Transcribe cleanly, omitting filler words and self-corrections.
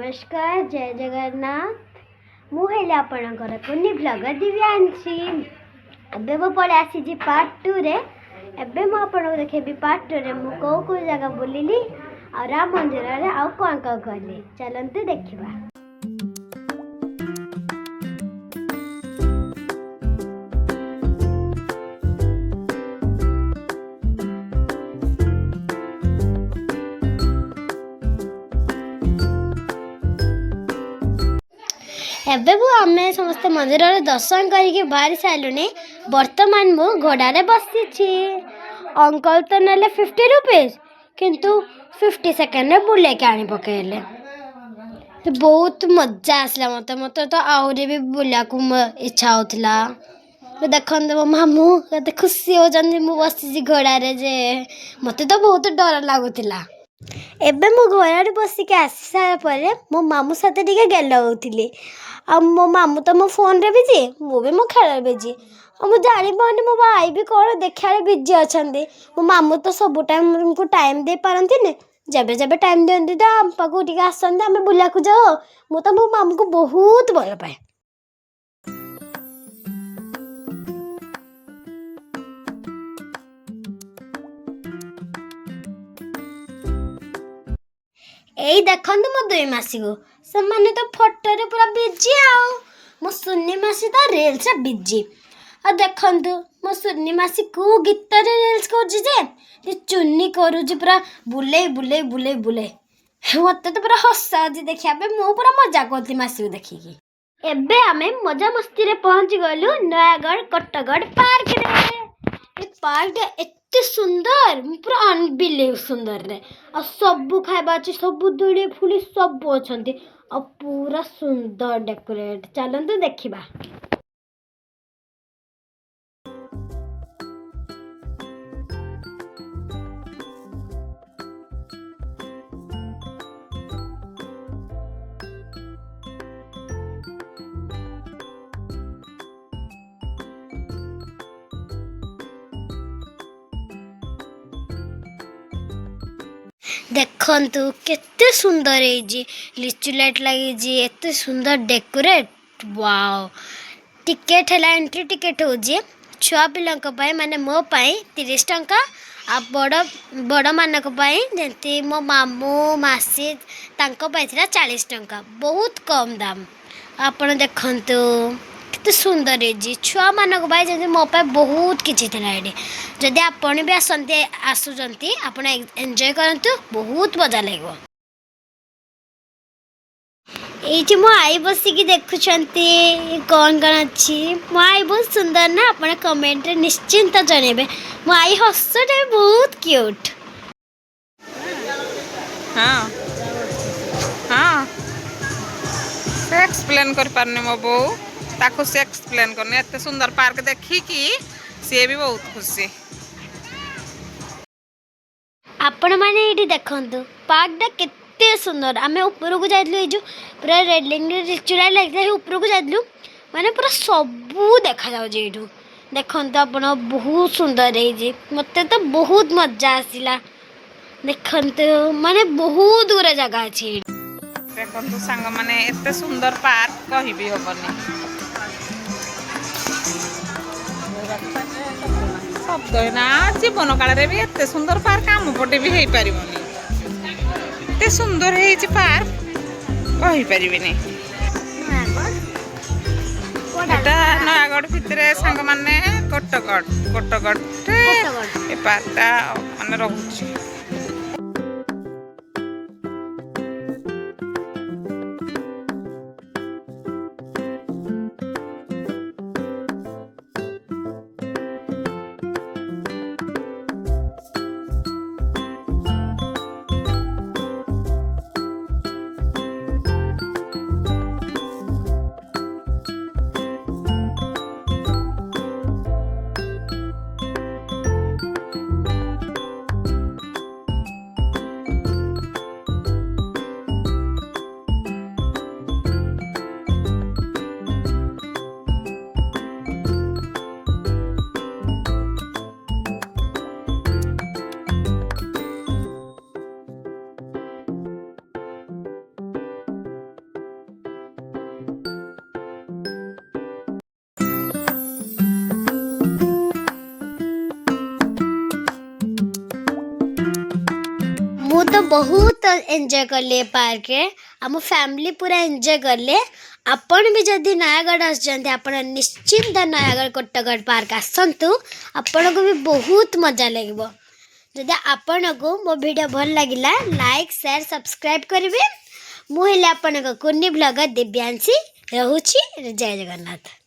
नमस्कार जय जगन्नाथ मुझे आपणकर कुनी ब्लॉग दिव्यांशी एबे मो पड़े आसी पार्ट 2 रे एबे मो आपन देखेबी पार्ट 2 रे मु को जगह बुलिली आ राम मंदिर रे आ कोन कली चलंतु देखिबा। एबे आम समस्त मंदिर दर्शन करके बाहरी सारे बर्तमान मु घोड़े बसी अंकल तो ना 50 रुपीज किंतु 50 सेकेंड बुले के आनी पकड़े तो बहुत मजा आसला मत तो आहरी भी बुला को इच्छा होता देखते मो मामू कते खुशी होती बसी घोड़े जे मत तो बहुत डर लगुला। एबे मो घर बसिक आसी सारा मो मामू साथ गेल होती मो मामू तो मो फोन रे बिजी मु भी मो खेल बिजी मु जानी पानी मो भाई भी कौन देखा बिजी अच्छा मो मामू तो सब टाइम को टाइम दे पारती जब जब टाइम दिखती तो आम पाक आसते आम बुला को जाओ मु तो मो मामू को बहुत भल पाए। यही देखते मो दुई मासी को से माने तो फोटो रे पूरा बिजी आओ मो सुन्नी मासी तो रील्स बिजी आ देखंतु मो सुन्नी मासी को गीत रे रील्स कर चुन्नी करू पूरा बुले बुले बुले बुले मत तो पूरा हसा देखिया मु पूरा मजा करती मासी को देखिकी। एबे आमे मजा मस्ती रे पहुंच गलु नयागढ़ कटगढ़ पार्क रे पार्क एते सुंदर पूरा अनबिलीव सुंदर रे आ सब खाइबा अछि सब दुड़ी फुली सब अछंती आ पूरा सुंदर डेकोरेट चलंतु देखिबा। देखंतु केते सुंदर है लिचु लाइट लगी एते सुंदर डेकोरेट वाओ टिकेट है एंट्री टिकेट हो छुआ पिला माने मो पाई 30 टंका आ बड़ बड़ मानक जंती मो मामू मासी तांको पाई 40 टंका बहुत कम दाम आपण देखंतु केते सुंदर है छुआ मानक जंती मो पाई बहुत किछि थिला एडी जदि आपण भी आसंती आसुचंती आपण एन्जॉय करंतु बहुत मजा लागो। ये मो आई बसिकी देखुंती कौन कौन अच्छी मो आई बहुत सुंदर ना अपने कमेंट रे निश्चिंत जनइबे मो आई हसटे बहुत क्यूट। हाँ हाँ से एक्सप्लेन कर पारने मो बो ताको से एक्सप्लेन करने एते सुंदर पार्क देखी कि सी भी बहुत खुशी। आपण माने एठी देखंतु पार्कटा केते सुंदर आमे ऊपर को जाइलु ए जो पूरा रेड लाइन रिचुरा लागले ऊपर को जाइलु माने पूरा सबू देखा जाउ जे एठू देखंतु आपण बहुत सुंदर है जे मते तो बहुत मजा आसिला देखंतु माने बहुत दूर जगह अछि देखंतु संग माने एते सुंदर पार्क कहि भी होबनी शब्द ना जीवन काल रे भी एते सुंदर पार्क आम पटे भी हेई पारिबनी एते सुंदर है पार्क कहि परिबेनी एटा नयागढ़ भितर संग माने कटगढ़ ए पार्कटा माने रहउची। मु तो बहुत एंजॉय करले पार्क रे आम फैमिली पूरा एंजॉय करले आपण भी जदि नयागढ़ आसचंती आपण निश्चिंत नयागढ़ कोट्टगढ़ पार्क आसंतु आपण को भी बहुत मजा लगिबो जदि आपण को मो वीडियो भल लागिला लाइक शेयर सब्सक्राइब करिवे मु हेले आपण को कुन्नी ब्लॉगर दिव्यांशी रहूची जय जगन्नाथ।